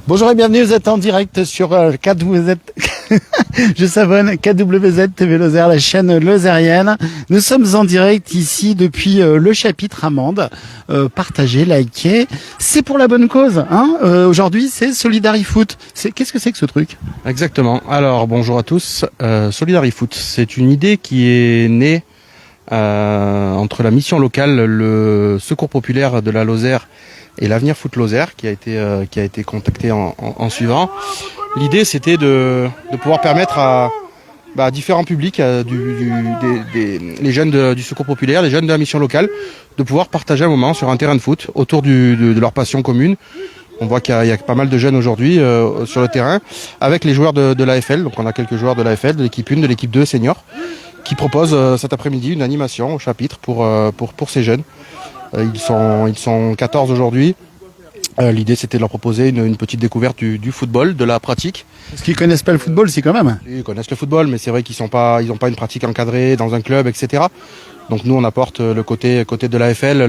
Bonjour et bienvenue, vous êtes en direct sur KWZ, je savonne, KWZ TV Lozère, la chaîne lozérienne. Nous sommes en direct ici depuis le chapitre Amande. Partagez, likez, c'est pour la bonne cause. Hein, aujourd'hui, c'est Solidarifoot. Qu'est-ce que c'est que ce truc? Exactement. Alors, bonjour à tous. Solidarifoot, c'est une idée qui est née entre la mission locale, le Secours populaire de la Lozère et l'Avenir Foot Lozère qui a été contacté en suivant. L'idée, c'était de pouvoir permettre à différents publics, les jeunes du Secours populaire, les jeunes de la mission locale, de pouvoir partager un moment sur un terrain de foot autour de leur passion commune. On voit qu'il y a pas mal de jeunes aujourd'hui sur le terrain, avec les joueurs de l'AFL. Donc on a quelques joueurs de l'AFL, de l'équipe 1, de l'équipe 2 senior, qui proposent cet après-midi une animation au chapitre pour ces jeunes. Ils sont 14 aujourd'hui. L'idée, c'était de leur proposer une petite découverte du football, de la pratique. Parce qu'ils connaissent pas le football, c'est quand même. Ils connaissent le football, mais c'est vrai qu'ils n'ont pas une pratique encadrée dans un club, etc. Donc nous, on apporte le côté de l'AFL,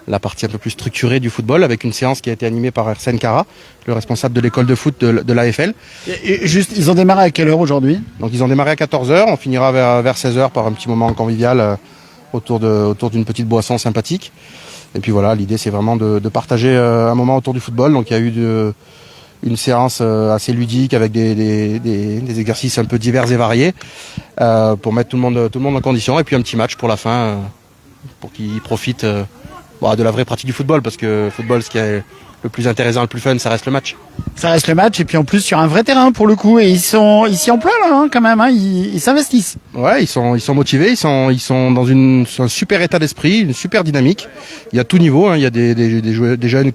la partie un peu plus structurée du football, avec une séance qui a été animée par Arsène Cara, le responsable de l'école de foot de l'AFL. Et juste, ils ont démarré à quelle heure aujourd'hui? Donc ils ont démarré à 14h, on finira vers 16h par un petit moment convivial autour d'une petite boisson sympathique. Et puis voilà, l'idée c'est vraiment de partager un moment autour du football. Donc il y a eu une séance assez ludique avec des exercices un peu divers et variés pour mettre tout le monde en condition. Et puis un petit match pour la fin pour qu'ils profitent de la vraie pratique du football. Parce que le football, ce qui est le plus intéressant, le plus fun, ça reste le match. Ça reste le match, et puis en plus sur un vrai terrain pour le coup. Et ils sont ici en plein là, quand même. Ils s'investissent. Ouais, ils sont motivés. Ils sont dans un super état d'esprit, une super dynamique. Il y a tout niveau. Il y a des jeunes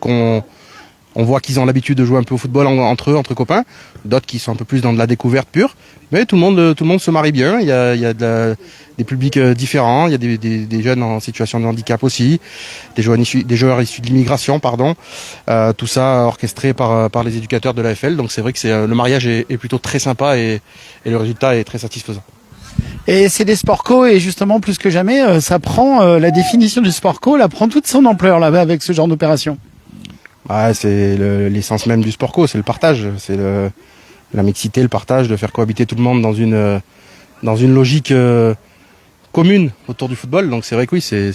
on voit qu'ils ont l'habitude de jouer un peu au football entre eux, entre copains. D'autres qui sont un peu plus dans de la découverte pure. Mais tout le monde se marie bien. Il y a des publics différents. Il y a des jeunes en situation de handicap aussi. Des joueurs issus de l'immigration, pardon. Tout ça orchestré par les éducateurs de l'AFL. Donc c'est vrai que le mariage est plutôt très sympa et le résultat est très satisfaisant. Et c'est des sports co, et justement plus que jamais, ça prend la définition du sport co, elle prend toute son ampleur là avec ce genre d'opération. Ouais, c'est l'essence même du sport co, c'est le partage, c'est la mixité, le partage, de faire cohabiter tout le monde dans une logique commune autour du football. Donc c'est vrai que oui, c'est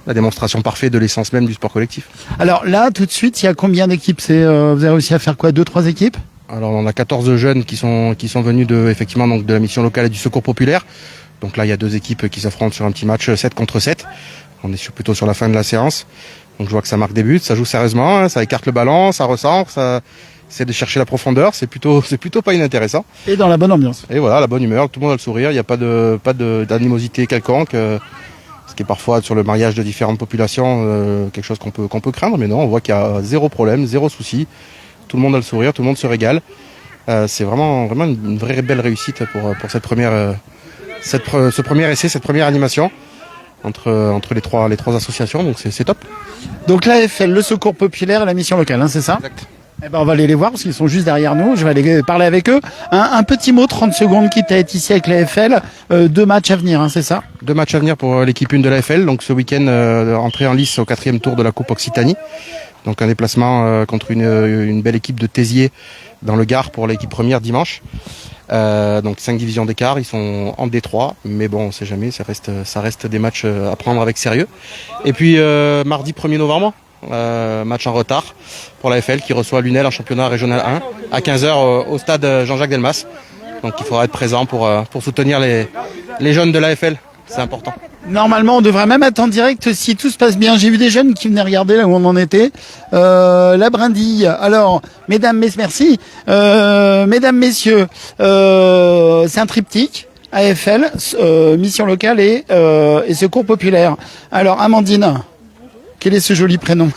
la démonstration parfaite de l'essence même du sport collectif. Alors là, tout de suite, il y a combien d'équipes? Vous avez réussi à faire quoi, 2-3 équipes? Alors on a 14 jeunes qui sont venus effectivement de la mission locale et du Secours populaire. Donc là, il y a 2 équipes qui s'affrontent sur un petit match 7 contre 7. On est plutôt sur la fin de la séance. Donc je vois que ça marque des buts, ça joue sérieusement, hein, ça écarte le ballon, ça recentre, ça essaie de chercher la profondeur, c'est plutôt pas inintéressant. Et dans la bonne ambiance. Et voilà, la bonne humeur, tout le monde a le sourire, il n'y a pas d'animosité quelconque, ce qui est parfois sur le mariage de différentes populations quelque chose qu'on peut craindre, mais non, on voit qu'il y a zéro problème, zéro souci, tout le monde a le sourire, tout le monde se régale. C'est vraiment une vraie belle réussite pour ce premier essai, cette première animation entre les trois associations, donc c'est top. Donc l'AFL, le Secours populaire et la mission locale, hein, c'est ça? Exact. Eh ben on va aller les voir parce qu'ils sont juste derrière nous, je vais aller parler avec eux. Un petit mot, 30 secondes, quitte à être ici avec l'AFL, 2 matchs à venir, hein, c'est ça? 2 matchs à venir pour l'équipe 1 de l'AFL, donc ce week-end entrée en lice au 4e tour de la Coupe Occitanie. Donc un déplacement contre une belle équipe de Tézier dans le Gard pour l'équipe première dimanche. Donc 5 divisions d'écart, ils sont en D3, mais bon, on sait jamais, ça reste des matchs à prendre avec sérieux. Et puis mardi 1er novembre, match en retard pour la FL qui reçoit Lunel en championnat régional 1 à 15h au stade Jean-Jacques Delmas. Donc il faudra être présent pour soutenir les jeunes de la FL, c'est important. Normalement, on devrait même être en direct si tout se passe bien. J'ai vu des jeunes qui venaient regarder là où on en était. La brindille. Alors, mesdames, merci. Mesdames, messieurs, c'est un triptyque. AFL, mission locale et Secours populaire. Alors, Amandine, quel est ce joli prénom?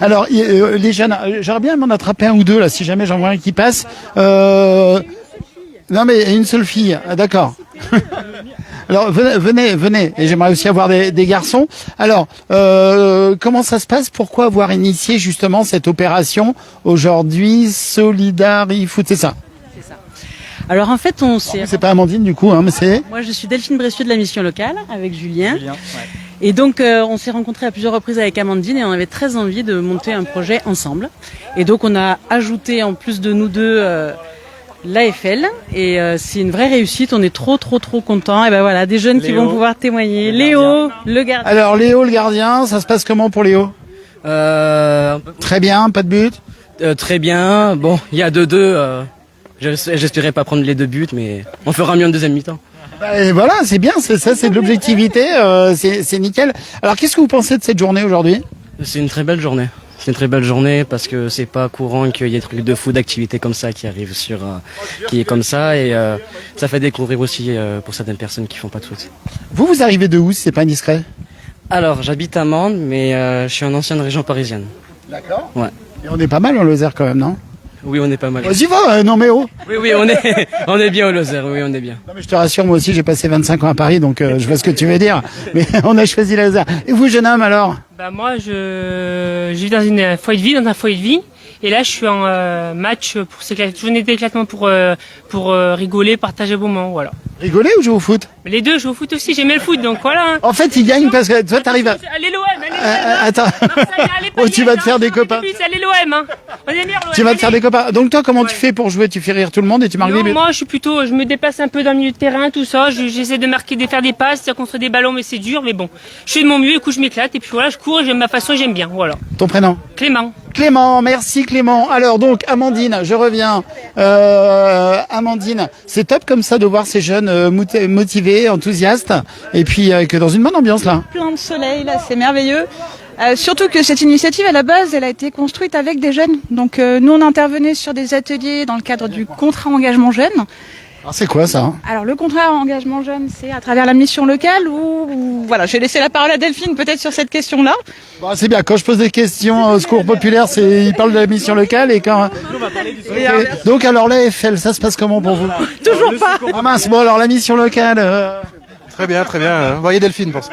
Alors, les jeunes, j'aurais bien m'en attraper un ou deux là, si jamais j'en vois un qui passe. Non, mais une seule fille. Ah, d'accord. Alors venez, et j'aimerais aussi avoir des garçons. Alors, comment ça se passe? Pourquoi avoir initié justement cette opération aujourd'hui, Solidarifoot, c'est ça? C'est ça. Alors en fait, c'est pas Amandine du coup, hein, mais c'est... Moi je suis Delphine Bressieux de la mission locale avec Julien. Et donc, on s'est rencontrés à plusieurs reprises avec Amandine et on avait très envie de monter un projet ensemble. Et donc, on a ajouté en plus de nous deux l'AFL et c'est une vraie réussite. On est trop contents. Et ben voilà, des jeunes qui vont pouvoir témoigner. Léo, le gardien. Alors Léo, le gardien, ça se passe comment pour Léo? Très bien, pas de but. Très bien. Bon, il y a 2-2. J'espérais pas prendre les 2 buts, mais on fera mieux en deuxième mi-temps. Et voilà, c'est bien, ça c'est de l'objectivité, c'est nickel. Alors qu'est-ce que vous pensez de cette journée aujourd'hui? C'est une très belle journée. C'est une très belle journée parce que c'est pas courant qu'il y ait des trucs de foot, d'activités comme ça qui arrivent qui est comme ça et ça fait découvrir aussi pour certaines personnes qui font pas de foot. Vous arrivez de où si c'est pas indiscret? Alors j'habite à Mende, mais je suis en ancienne région parisienne. D'accord. Ouais. Et on est pas mal en Lozère quand même, non? Oui, on est pas mal. Vas-y va, non mais oh. Oui, on est bien au Lozère. Oui, on est bien. Non mais je te rassure, moi aussi j'ai passé 25 ans à Paris, donc je vois ce que tu veux dire. Mais on a choisi la Lozère. Et vous, jeune homme, alors? Bah moi, je vis dans un foyer de vie, et là je suis en match pour cette journée d'éclatement pour rigoler, partager un bon moment, voilà. Rigoler ou jouer au foot? Mais les deux, je joue au foot aussi, j'aime le foot, donc voilà. En fait, il gagne parce que toi t'arrives à... Allez l'OM, Attends. Oh, tu vas te faire des copains. Allez l'OM, hein. On est meilleur l'OM. Tu vas te faire des copains. Donc toi, comment tu fais pour jouer? Tu fais rire tout le monde et tu marques des Non, buts? moi je me déplace un peu dans le milieu de terrain, tout ça, j'essaie de faire des passes, c'est contre des ballons, mais c'est dur, mais bon. Je fais de mon mieux, du coup je m'éclate, et puis voilà, je cours, j'aime ma façon, j'aime bien, voilà. Ton prénom? Clément. Clément, merci Clément. Alors donc Amandine, je reviens. Amandine, c'est top comme ça de voir ces jeunes motivés, enthousiastes, et puis que dans une bonne ambiance là. Plein de soleil, là, c'est merveilleux. Surtout que cette initiative, à la base, elle a été construite avec des jeunes. Donc nous, on intervenait sur des ateliers dans le cadre du contrat engagement jeune. Alors c'est quoi ça? Alors le contrat engagement jeune, c'est à travers la mission locale où voilà, je vais laisser la parole à Delphine peut-être sur cette question-là. Bon, c'est bien, quand je pose des questions au secours populaire, ils parlent de la mission locale et quand... Okay. Donc alors l'AFL, ça se passe comment pour vous? Toujours pas. Ah mince, bon alors la mission locale... Très bien. Voyez Delphine pour ça.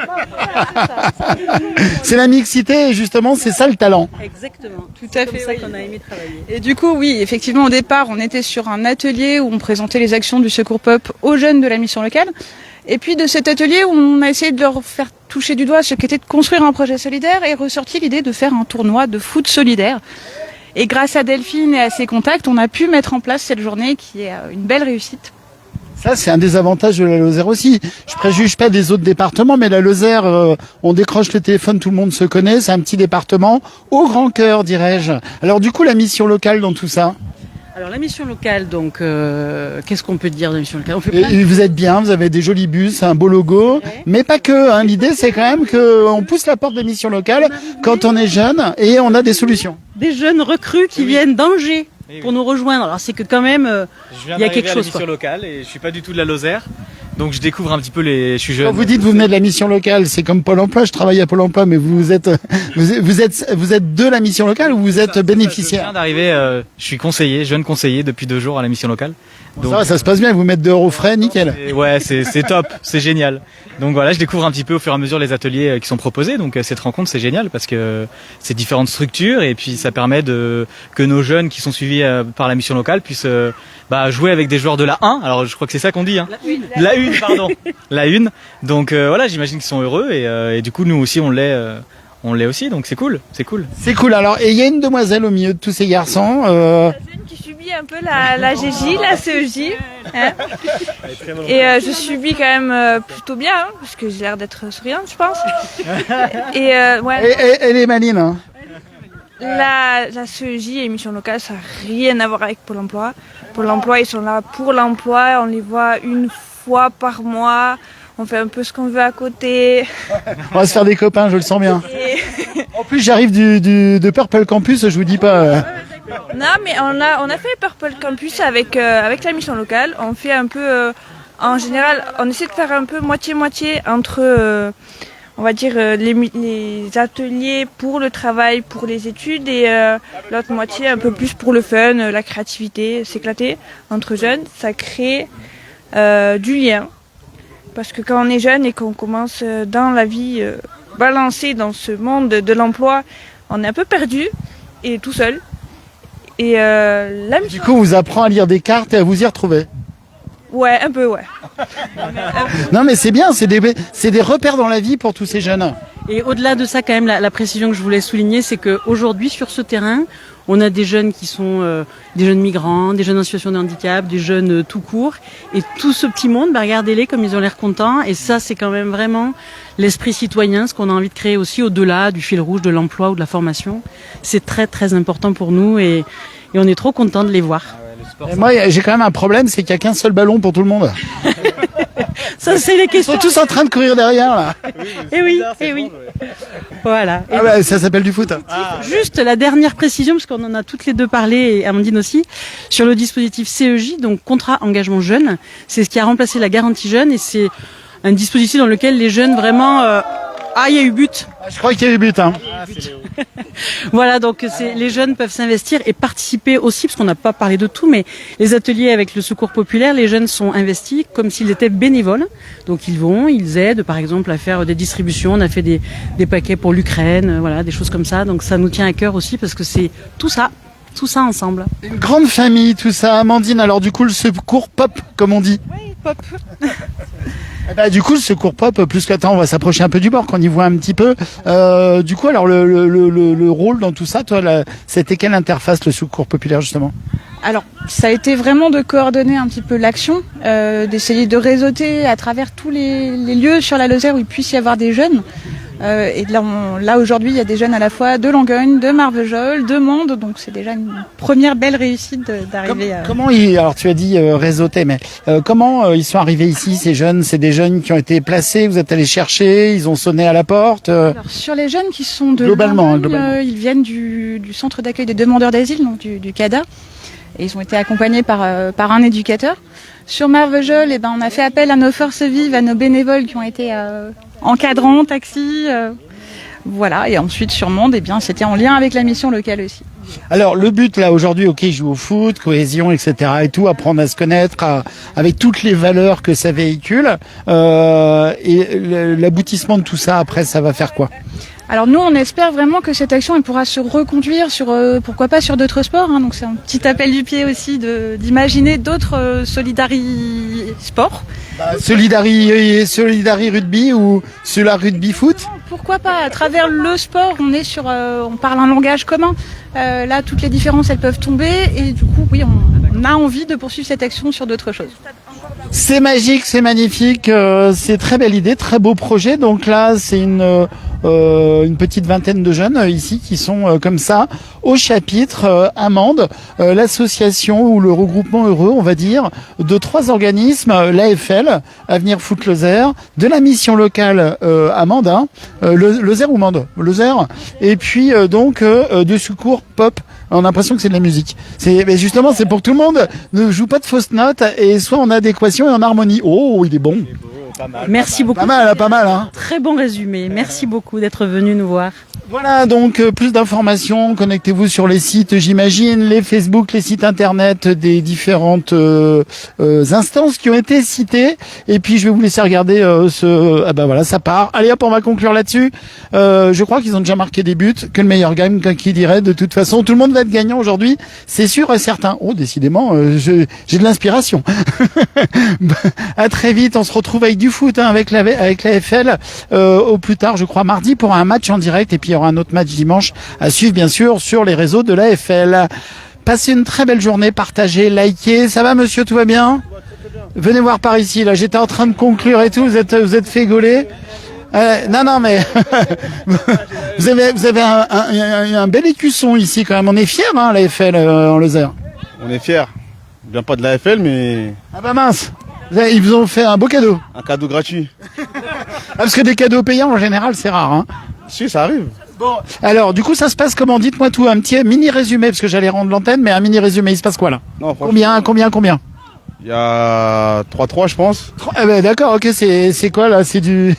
C'est la mixité et justement c'est ça le talent. Exactement. Tout à fait. C'est ça qu'on a aimé travailler. Et du coup, oui, effectivement, au départ, on était sur un atelier où on présentait les actions du Secours Pop aux jeunes de la mission locale. Et puis de cet atelier, on a essayé de leur faire toucher du doigt ce qu'était de construire un projet solidaire et ressorti l'idée de faire un tournoi de foot solidaire. Et grâce à Delphine et à ses contacts, on a pu mettre en place cette journée qui est une belle réussite. Ça, c'est un des avantages de la Lozère aussi. Je préjuge pas des autres départements, mais la Lozère, on décroche le téléphone, tout le monde se connaît. C'est un petit département au grand cœur, dirais-je. Alors du coup, la mission locale dans tout ça? Alors la mission locale, donc qu'est-ce qu'on peut dire de la mission locale? On fait plein de... Et vous êtes bien, vous avez des jolis bus, un beau logo, mais pas que. Hein. L'idée, c'est quand même qu'on pousse la porte des missions locales quand on est jeune et on a des solutions. Des jeunes recrues qui viennent d'Angers pour nous rejoindre. Alors c'est que quand même, il y a quelque chose. Je viens d'arriver à la mission locale et je suis pas du tout de la Lozère, donc je découvre un petit peu je suis jeune. Quand vous dites vous venez de la mission locale, c'est comme Pôle Emploi. Je travaille à Pôle Emploi, mais vous êtes de la mission locale ou vous êtes bénéficiaire? Je viens d'arriver, je suis jeune conseiller depuis 2 jours à la mission locale. Donc, ça se passe bien, vous mettez 2 € frais, nickel. Ouais, c'est top, c'est génial. Donc voilà, je découvre un petit peu au fur et à mesure les ateliers qui sont proposés. Donc cette rencontre, c'est génial parce que c'est différentes structures et puis ça permet que nos jeunes qui sont suivis par la mission locale puissent jouer avec des joueurs de la 1. Alors je crois que c'est ça qu'on dit. Hein. La 1, pardon. La 1. Donc voilà, j'imagine qu'ils sont heureux et du coup nous aussi on l'est aussi. Donc c'est cool. C'est cool. Alors et il y a une demoiselle au milieu de tous ces garçons. Qui subit un peu la GJ, la CEJ. Hein. Et je subis quand même plutôt bien, hein, parce que j'ai l'air d'être souriante, je pense. Ouais. Elle est maline. Hein. La CEJ et mission locale, ça n'a rien à voir avec Pôle emploi. Pôle emploi, ils sont là pour l'emploi, on les voit une fois par mois. On fait un peu ce qu'on veut à côté. On va se faire des copains, je le sens bien. En plus, j'arrive de Purple Campus, je vous dis pas... Non, mais on a fait Purple Campus avec la mission locale. On fait un peu, en général, on essaie de faire un peu moitié-moitié entre, on va dire, les ateliers pour le travail, pour les études, et l'autre moitié un peu plus pour le fun, la créativité, s'éclater entre jeunes. Ça crée du lien. Parce que quand on est jeune et qu'on commence dans la vie balancé dans ce monde de l'emploi, on est un peu perdu et tout seul. Et du coup, on vous apprend à lire des cartes et à vous y retrouver. Ouais, un peu, ouais. Non, mais c'est bien, c'est des repères dans la vie pour tous ces jeunes. Et au-delà de ça, quand même, la précision que je voulais souligner, c'est qu'aujourd'hui, sur ce terrain, on a des jeunes qui sont des jeunes migrants, des jeunes en situation de handicap, des jeunes tout court. Et tout ce petit monde, regardez-les comme ils ont l'air contents. Et ça, c'est quand même vraiment l'esprit citoyen, ce qu'on a envie de créer aussi au-delà du fil rouge de l'emploi ou de la formation. C'est très, très important pour nous et on est trop contents de les voir. Et moi, j'ai quand même un problème, c'est qu'il n'y a qu'un seul ballon pour tout le monde. Ça, c'est les Ils questions. sont tous en train de courir derrière, là. Et oui, et oui. Voilà. Et Ah bah, ça s'appelle du foot. juste la dernière précision, parce qu'on en a toutes les deux parlé, et Amandine aussi, sur le dispositif CEJ, donc contrat engagement jeune. C'est ce qui a remplacé la garantie jeune et c'est un dispositif dans lequel les jeunes vraiment... il y a eu but. Je crois qu'il y a eu but, hein. Voilà, donc les jeunes peuvent s'investir et participer aussi, parce qu'on n'a pas parlé de tout, mais les ateliers avec le Secours populaire, les jeunes sont investis comme s'ils étaient bénévoles. Donc ils aident, par exemple, à faire des distributions. On a fait des paquets pour l'Ukraine, voilà, des choses comme ça. Donc ça nous tient à cœur aussi, parce que c'est tout ça ensemble. Une grande famille, tout ça. Amandine, alors du coup, le secours pop, comme on dit. Oui, pop. Du coup, le secours pop, plus qu'attends, on va s'approcher un peu du bord, qu'on y voit un petit peu. Du coup, alors le rôle dans tout ça, toi, c'était quelle interface, le secours populaire, justement? Alors, ça a été vraiment de coordonner un petit peu l'action, d'essayer de réseauter à travers tous les lieux sur la Lozère où il puisse y avoir des jeunes. Et là aujourd'hui, il y a des jeunes à la fois de Langogne, de Marvejols, de Mende, donc c'est déjà une première belle réussite d'arriver à... Comment alors tu as dit réseauter, mais comment ils sont arrivés ici, ces jeunes? C'est des jeunes qui ont été placés, vous êtes allés chercher, ils ont sonné à la porte Alors, sur les jeunes qui sont de Globalement, Langogne, ils viennent du centre d'accueil des demandeurs d'asile, donc du CADA, et ils ont été accompagnés par un éducateur. Sur Marvejols, on a fait appel à nos forces vives, à nos bénévoles qui ont été encadrants, taxis, voilà. Et ensuite sur Mende, c'était en lien avec la mission locale aussi. Alors le but là aujourd'hui, ok, ils jouent au foot, cohésion, etc. et tout, apprendre à se connaître, avec toutes les valeurs que ça véhicule. Et l'aboutissement de tout ça, après, ça va faire quoi? Alors nous, on espère vraiment que cette action elle pourra se reconduire sur, pourquoi pas sur d'autres sports. Donc c'est un petit appel du pied aussi d'imaginer d'autres solidari-sports. Solidari rugby ou sur la rugby foot? Pourquoi pas? À travers le sport, on parle un langage commun. Là, toutes les différences, elles peuvent tomber et du coup, oui, on a envie de poursuivre cette action sur d'autres choses. C'est magique, c'est magnifique, c'est très belle idée, très beau projet. Donc là, c'est une petite vingtaine de jeunes ici qui sont comme ça au chapitre à Mende, l'association ou le regroupement heureux, on va dire, de 3 organismes, l'AFL, Avenir Foot Lozère, de la mission locale à Mende, Lozère ou Mende, Lozère, et puis donc de secours pop. On a l'impression que c'est de la musique. Mais justement, c'est pour tout le monde. Ne joue pas de fausses notes et soit en adéquation et en harmonie. Oh, il est bon. Merci beaucoup. Pas mal, hein. Très bon résumé. Merci beaucoup d'être venu nous voir. Voilà, donc plus d'informations, connectez-vous sur les sites, j'imagine, les Facebook, les sites internet des différentes instances qui ont été citées. Et puis je vais vous laisser regarder voilà, ça part. Allez hop, on va conclure là-dessus. Je crois qu'ils ont déjà marqué des buts, que le meilleur gagne, qui dirait. De toute façon, tout le monde va être gagnant aujourd'hui, c'est sûr et certain. Oh, décidément, j'ai de l'inspiration. À très vite, on se retrouve avec du foot, avec la FL, au plus tard, je crois, mardi, pour un match en direct. Et puis il y aura un autre match dimanche à suivre, bien sûr, sur les réseaux de l'AFL. Passez une très belle journée, partagez, likez. Ça va, monsieur, tout va bien? Venez voir par ici, là, j'étais en train de conclure et tout, vous êtes fait gauler. Non, mais vous avez un bel écusson ici quand même. On est fiers, hein, l'AFL en Lozère. On est fiers. Bien pas de l'AFL, mais... Ah bah mince, ils vous ont fait un beau cadeau. Un cadeau gratuit. Parce que des cadeaux payants, en général, c'est rare, hein. Si, ça arrive. Bon, alors, du coup, ça se passe comment? Dites-moi tout, un petit mini résumé, parce que j'allais rendre l'antenne, mais un mini résumé, il se passe quoi, là? Non, combien? Il y a 3-3, je pense. D'accord, ok, c'est quoi, là? C'est du...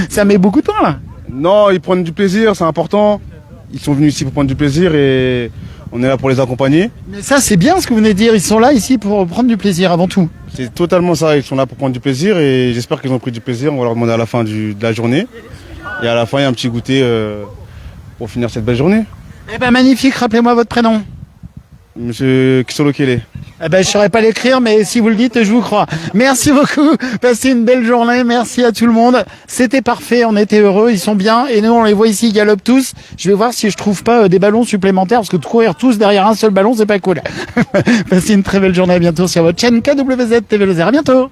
Ça met beaucoup de temps, là? Non, ils prennent du plaisir, c'est important. Ils sont venus ici pour prendre du plaisir et on est là pour les accompagner. Mais ça, c'est bien ce que vous venez de dire. Ils sont là, ici, pour prendre du plaisir, avant tout. C'est totalement ça, ils sont là pour prendre du plaisir et j'espère qu'ils ont pris du plaisir. On va leur demander à la fin de la journée. Et à la fin, il y a un petit goûter pour finir cette belle journée. Eh ben magnifique, rappelez-moi votre prénom. Monsieur Kisolokele. Eh ben, je saurais pas l'écrire, mais si vous le dites, je vous crois. Merci beaucoup. Passez une belle journée. Merci à tout le monde. C'était parfait. On était heureux. Ils sont bien. Et nous, on les voit ici, ils galopent tous. Je vais voir si je trouve pas des ballons supplémentaires, parce que de courir tous derrière un seul ballon, c'est pas cool. Passez une très belle journée. À bientôt sur votre chaîne KWZ TV Lozère. À bientôt.